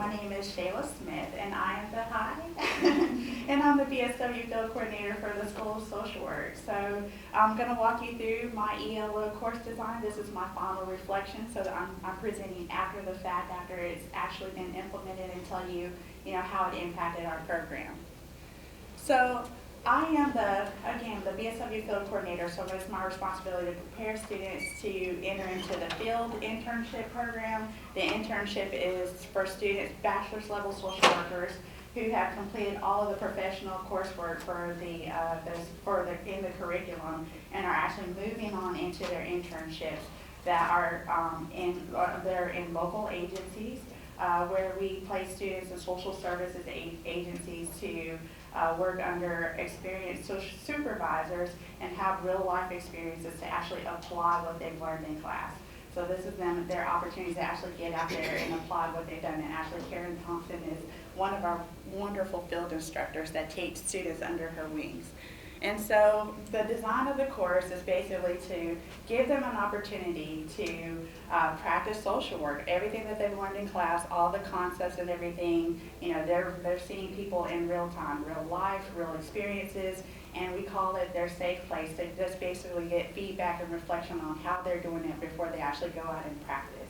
My name is Shayla Smith, and I am the and I'm the BSW Field Coordinator for the School of Social Work. So I'm going to walk you through my ELO course design. This is my final reflection, so I'm presenting after the fact, after it's actually been implemented, and tell you, how it impacted our program. So I am the BSW Field Coordinator, so it's my responsibility to prepare students to enter into the field internship program. The internship is for students, bachelor's level social workers, who have completed all of the professional coursework in the curriculum and are actually moving on into their internships that are they're in local agencies where we place students in social services agencies to work under experienced social supervisors and have real life experiences to actually apply what they've learned in class. So this is their opportunities to actually get out there and apply what they've done. And actually Karen Thompson is one of our wonderful field instructors that takes students under her wings. And so the design of the course is basically to give them an opportunity to practice social work, everything that they've learned in class, all the concepts and everything. They're seeing people in real time, real life, real experiences, and we call it their safe place to just basically get feedback and reflection on how they're doing it before they actually go out and practice.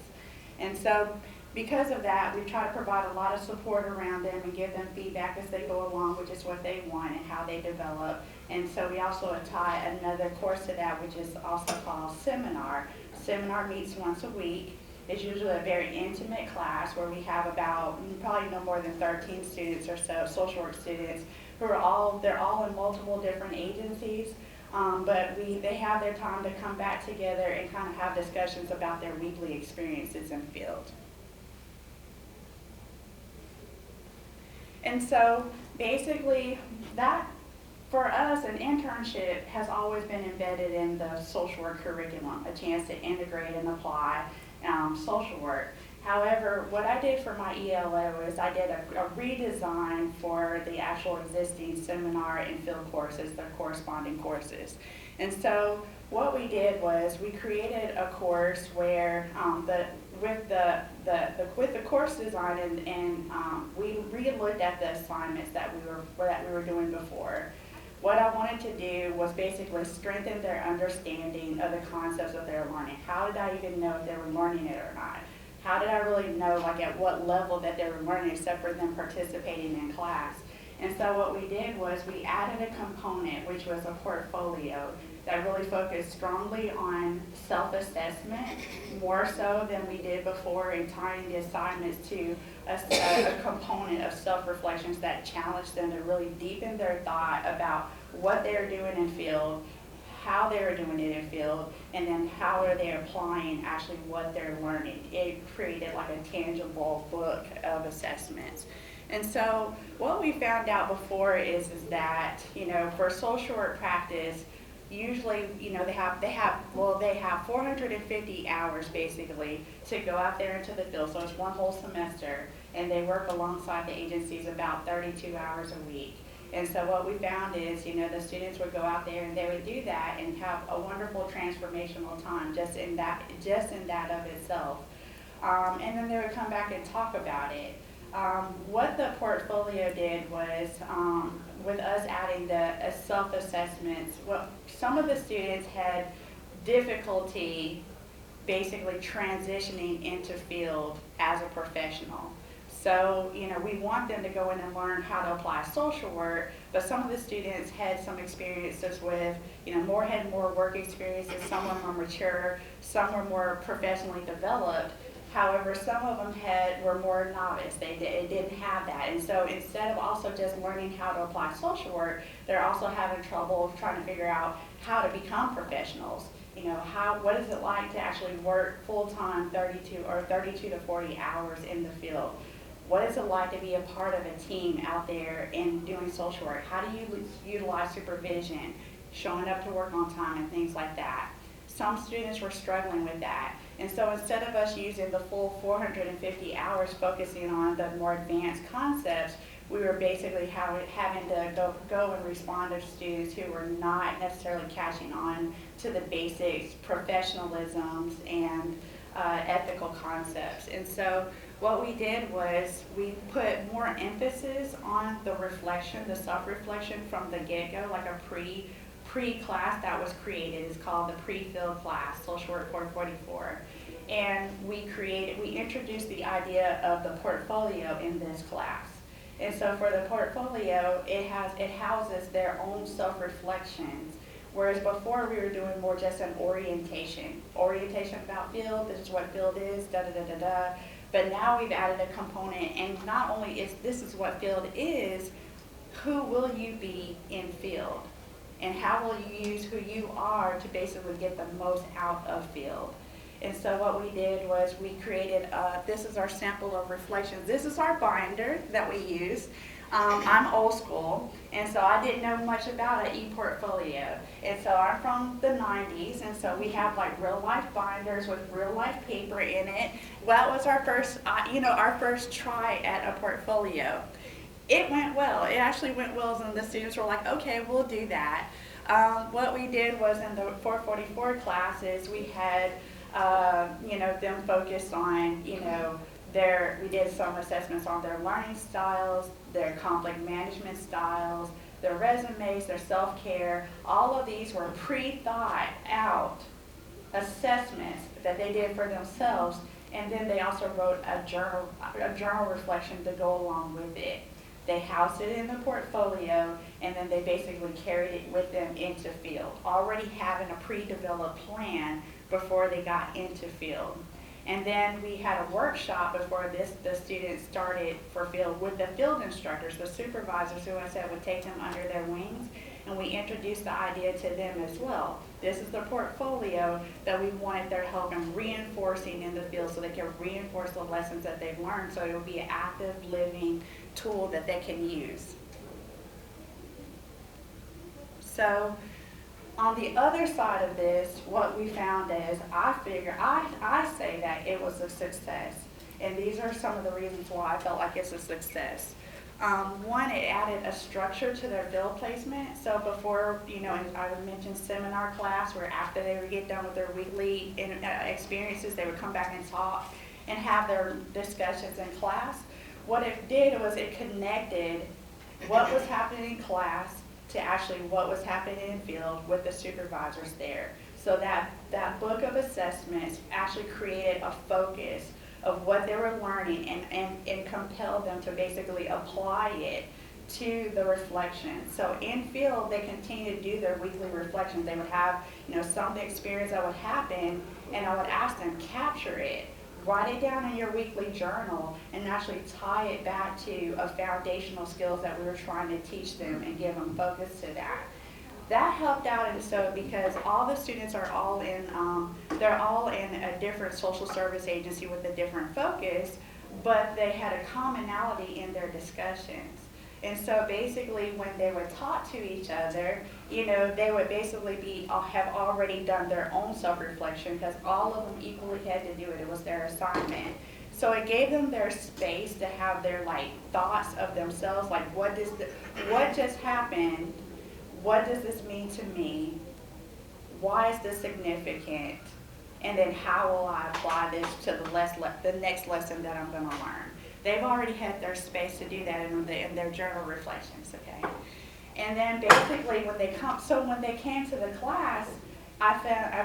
And so because of that, we try to provide a lot of support around them and give them feedback as they go along, which is what they want and how they develop. And so we also tie another course to that, which is also called Seminar. Seminar meets once a week. It's usually a very intimate class where we have about probably no more than 13 students or so, social work students, who are they're all in multiple different agencies. But they have their time to come back together and kind of have discussions about their weekly experiences in field. And so basically that, for us, an internship has always been embedded in the social work curriculum, a chance to integrate and apply social work. However, what I did for my ELO is I did a redesign for the actual existing seminar and field courses, the corresponding courses. And so what we did was we created a course where with the course design and we re-looked at the assignments that we were doing before. What I wanted to do was basically strengthen their understanding of the concepts that they're learning. How did I even know if they were learning it or not? How did I really know at what level that they were learning except for them participating in class? And so what we did was we added a component, which was a portfolio, that really focused strongly on self-assessment, more so than we did before, in tying the assignments to a component of self-reflections that challenged them to really deepen their thought about what they're doing in field, how they're doing it in field, and then how are they applying actually what they're learning. It created like a tangible book of assessments. And so what we found out before is that, for social work practice, usually, they have 450 hours basically to go out there into the field. So it's one whole semester, and they work alongside the agencies about 32 hours a week. And so what we found is, the students would go out there and they would do that and have a wonderful transformational time just in that of itself. And then they would come back and talk about it. What the portfolio did was, with us adding the self-assessments, some of the students had difficulty basically transitioning into field as a professional. So, we want them to go in and learn how to apply social work, but some of the students had some experiences with, had more work experiences, some were more mature, some were more professionally developed. However, some of them were more novice. They didn't have that. And so instead of also just learning how to apply social work, they're also having trouble trying to figure out how to become professionals. What is it like to actually work full-time 32 to 40 hours in the field? What is it like to be a part of a team out there and doing social work? How do you utilize supervision, showing up to work on time, and things like that? Some students were struggling with that. And so instead of us using the full 450 hours focusing on the more advanced concepts, we were basically having to go and respond to students who were not necessarily catching on to the basics, professionalisms, and ethical concepts. And so What we did was we put more emphasis on the reflection, the self-reflection from the get-go, like a pre-class that was created. It's called the pre-field class, Social Work 444. And we introduced the idea of the portfolio in this class. And so for the portfolio, it houses their own self-reflections. Whereas before we were doing more just an orientation about field, this is what field is, da da da da da. But now we've added a component, and not only is this is what field is, who will you be in field? And how will you use who you are to basically get the most out of field? And so what we did was we created, this is our sample of reflections. This is our binder that we use. I'm old school, and so I didn't know much about an e-portfolio. And so I'm from the 90s, and so we have like real life binders with real life paper in it. Well, that was our first, our first try at a portfolio. It went well. It actually went well, and the students were like, okay, we'll do that. What we did was in the 444 classes, we had, them focused on, we did some assessments on their learning styles, their conflict management styles, their resumes, their self-care. All of these were pre-thought out assessments that they did for themselves, and then they also wrote a journal reflection to go along with it. They housed it in the portfolio, and then they basically carried it with them into field, already having a pre-developed plan before they got into field. And then we had a workshop before the students started for field with the field instructors, the supervisors who I said would take them under their wings, and we introduced the idea to them as well. This is the portfolio that we wanted their help in reinforcing in the field so they can reinforce the lessons that they've learned, so it will be an active, living tool that they can use. So on the other side of this, what we found is, I say that it was a success. And these are some of the reasons why I felt like it's a success. One, it added a structure to their field placement. So before, I would mention seminar class, where after they would get done with their weekly experiences, they would come back and talk and have their discussions in class. What it did was it connected what was happening in class to actually what was happening in field with the supervisors there. So that book of assessments actually created a focus of what they were learning and compelled them to basically apply it to the reflection. So in field, they continue to do their weekly reflections. They would have, some experience that would happen, and I would ask them, capture it. Write it down in your weekly journal and actually tie it back to a foundational skills that we were trying to teach them and give them focus to that. That helped out, and so because all the students are all in, they're all in a different social service agency with a different focus, but they had a commonality in their discussions. And so basically when they would talk to each other, they would basically have already done their own self-reflection, because all of them equally had to do it. It was their assignment. So it gave them their space to have their thoughts of themselves, like what just happened? What does this mean to me? Why is this significant? And then how will I apply this to the next lesson that I'm going to learn? They've already had their space to do that in their journal reflections, okay? And then basically when they came to the class, I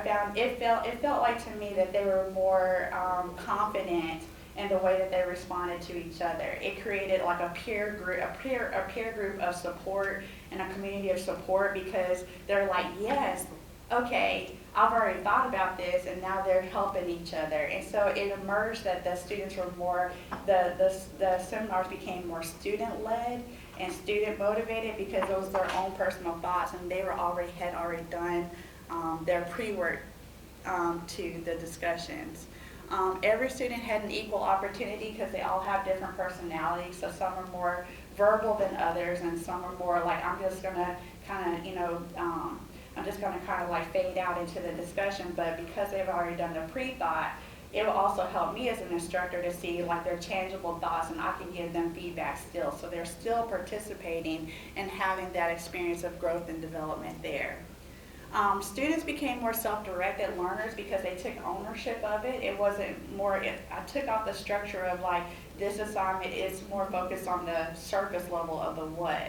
found it felt like to me that they were more confident in the way that they responded to each other. It created like a peer group of support and a community of support, because they're like, yes, okay, I've already thought about this, and now they're helping each other. And so it emerged that the students were more, the seminars became more student-led and student-motivated, because those were their own personal thoughts, and they had already done their pre-work to the discussions. Every student had an equal opportunity, because they all have different personalities. So some are more verbal than others, and some are more like, I'm just going to kind of fade out into the discussion. But because they've already done the pre-thought, it will also help me as an instructor to see their tangible thoughts, and I can give them feedback still. So they're still participating and having that experience of growth and development there. Students became more self-directed learners because they took ownership of it. It wasn't more, I took off the structure of like, this assignment is more focused on the surface level of the what.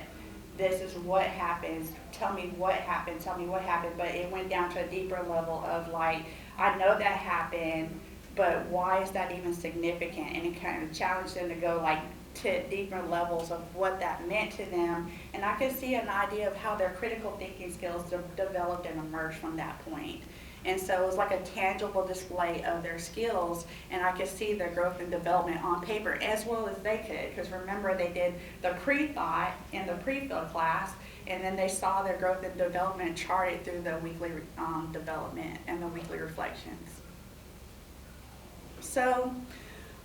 This is what happens, tell me what happened, tell me what happened, but it went down to a deeper level of like, I know that happened, but why is that even significant? And it kind of challenged them to go like to deeper levels of what that meant to them. And I could see an idea of how their critical thinking skills developed and emerged from that point. And so it was like a tangible display of their skills, and I could see their growth and development on paper as well as they could, because remember they did the pre-thought in the pre-fill class, and then they saw their growth and development charted through the weekly development and the weekly reflections. So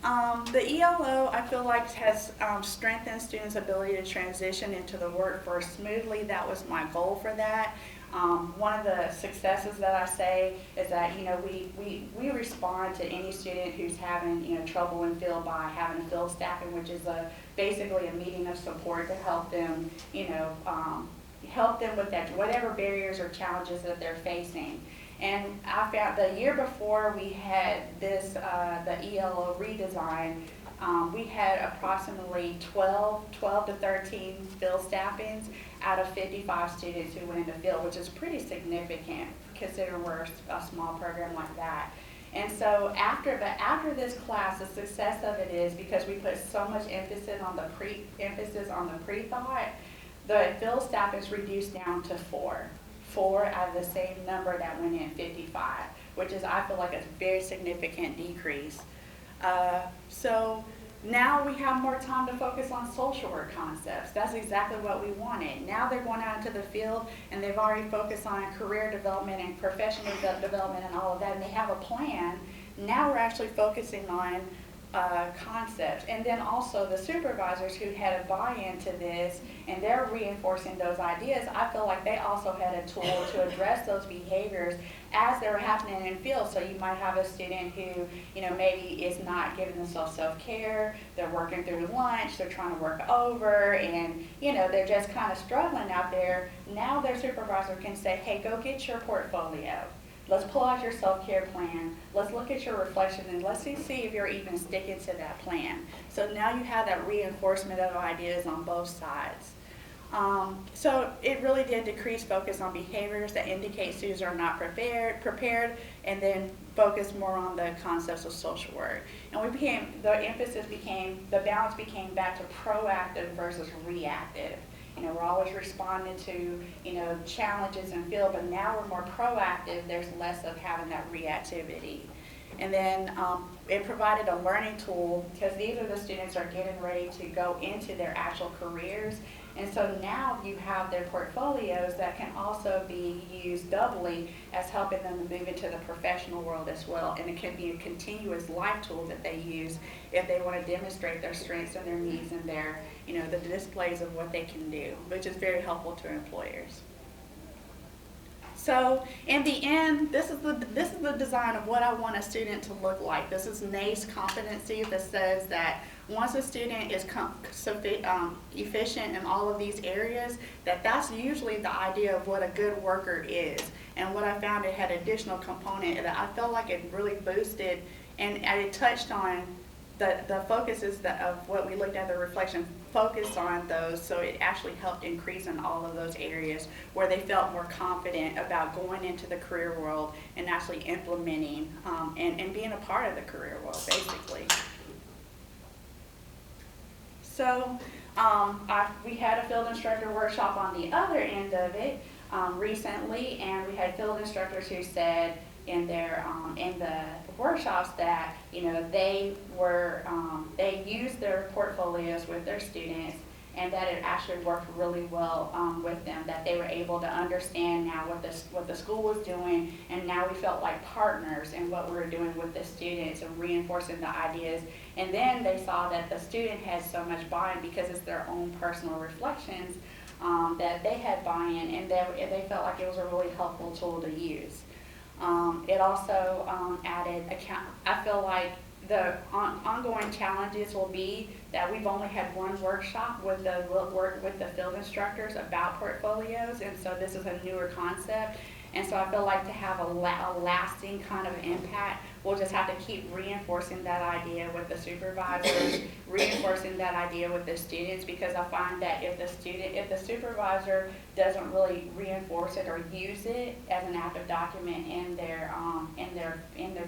the ELO, I feel like, has strengthened students' ability to transition into the workforce smoothly. That was my goal for that. One of the successes that I say is that, you know, we respond to any student who's having, you know, trouble in field by having a field staffing, which is basically a meeting of support to help them, you know, help them with that, whatever barriers or challenges that they're facing. And I found the year before we had this, the ELO redesign, we had approximately 12 to 13 field staffings out of 55 students who went into field, which is pretty significant considering we're a small program like that. And so after this class, the success of it is because we put so much emphasis on the pre-thought, the field staff is reduced down to 4 out of the same number that went in 55, which is, I feel like, a very significant decrease. So now we have more time to focus on social work concepts. That's exactly what we wanted. Now they're going out into the field and they've already focused on career development and professional development and all of that, and they have a plan. Now we're actually focusing on concepts. And then also the supervisors who had a buy-in to this and they're reinforcing those ideas, I feel like they also had a tool to address those behaviors as they were happening in field. So you might have a student who, you know, maybe is not giving themselves self-care, they're working through lunch, they're trying to work over, and, you know, they're just kind of struggling out there. Now their supervisor can say, hey, go get your portfolio. Let's pull out your self-care plan. Let's look at your reflection and let's see if you're even sticking to that plan. So now you have that reinforcement of ideas on both sides. So it really did decrease focus on behaviors that indicate students are not prepared, and then focus more on the concepts of social work. And the balance became back to proactive versus reactive. You know, we're always responding to, you know, challenges in field, but now we're more proactive. There's less of having that reactivity. And then it provided a learning tool because these are the students are getting ready to go into their actual careers. And so now you have their portfolios that can also be used doubly as helping them to move into the professional world as well. And it can be a continuous life tool that they use if they want to demonstrate their strengths and their needs and their, you know, the displays of what they can do, which is very helpful to employers. So in the end, this is the design of what I want a student to look like. This is NACE competency that says that once a student is efficient in all of these areas, that's usually the idea of what a good worker is. And what I found, it had additional component that I felt like it really boosted, and it touched on the focuses of what we looked at, the reflection focused on those, so it actually helped increase in all of those areas where they felt more confident about going into the career world and actually implementing and being a part of the career world, basically. So we had a field instructor workshop on the other end of it recently, and we had field instructors who said in their in the workshops that, you know, they used their portfolios with their students, and that it actually worked really well with them, that they were able to understand now what the school was doing, and now we felt like partners in what we were doing with the students and reinforcing the ideas. And then they saw that the student had so much buy-in because it's their own personal reflections, that they had buy-in, and they felt like it was a really helpful tool to use. It also added I feel like the ongoing challenges will be that we've only had one workshop with the field instructors about portfolios, and so this is a newer concept. And so I feel like to have a lasting kind of impact, we'll just have to keep reinforcing that idea with the supervisors, reinforcing that idea with the students, because I find that if the supervisor doesn't really reinforce it or use it as an active document in their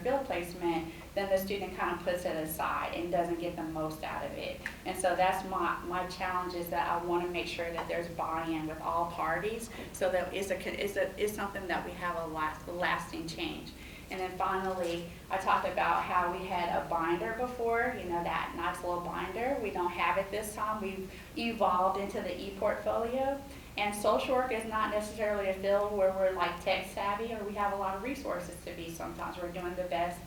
field placement, then the student kind of puts it aside and doesn't get the most out of it. And so that's my challenge, is that I want to make sure that there's buy-in with all parties, so that it's something that we have a lasting change. And then finally, I talked about how we had a binder before, that nice little binder. We don't have it this time. We've evolved into the e-portfolio. And social work is not necessarily a field where we're like tech savvy, or we have a lot of resources to be. Sometimes we're doing the best,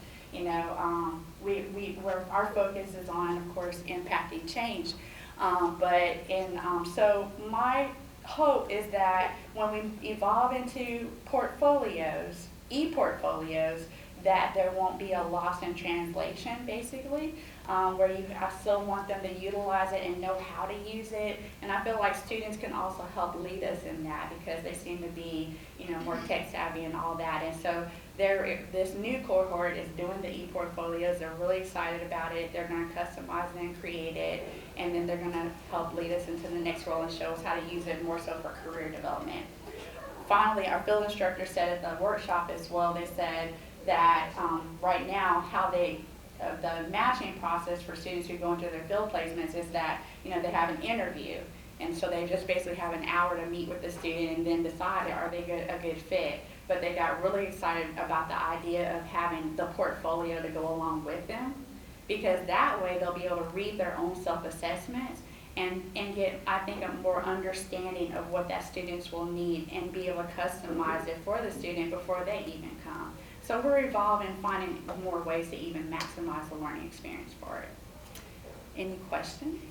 our focus is on, of course, impacting change. So my hope is that when we evolve into portfolios, e-portfolios, that there won't be a loss in translation, basically, where I still want them to utilize it and know how to use it. And I feel like students can also help lead us in that, because they seem to be, more tech savvy and all that. And so this new cohort is doing the e-portfolios. They're really excited about it. They're going to customize it and create it, and then they're going to help lead us into the next role and show us how to use it more so for career development. Finally, our field instructor said at the workshop as well, they said that right now the matching process for students who go into their field placements is that they have an interview, and so they just basically have an hour to meet with the student and then decide, are they a good fit. But they got really excited about the idea of having the portfolio to go along with them, because that way they'll be able to read their own self-assessments and get, I think, a more understanding of what that students will need, and be able to customize it for the student before they even come. So we're evolving, finding more ways to even maximize the learning experience for it. Any questions?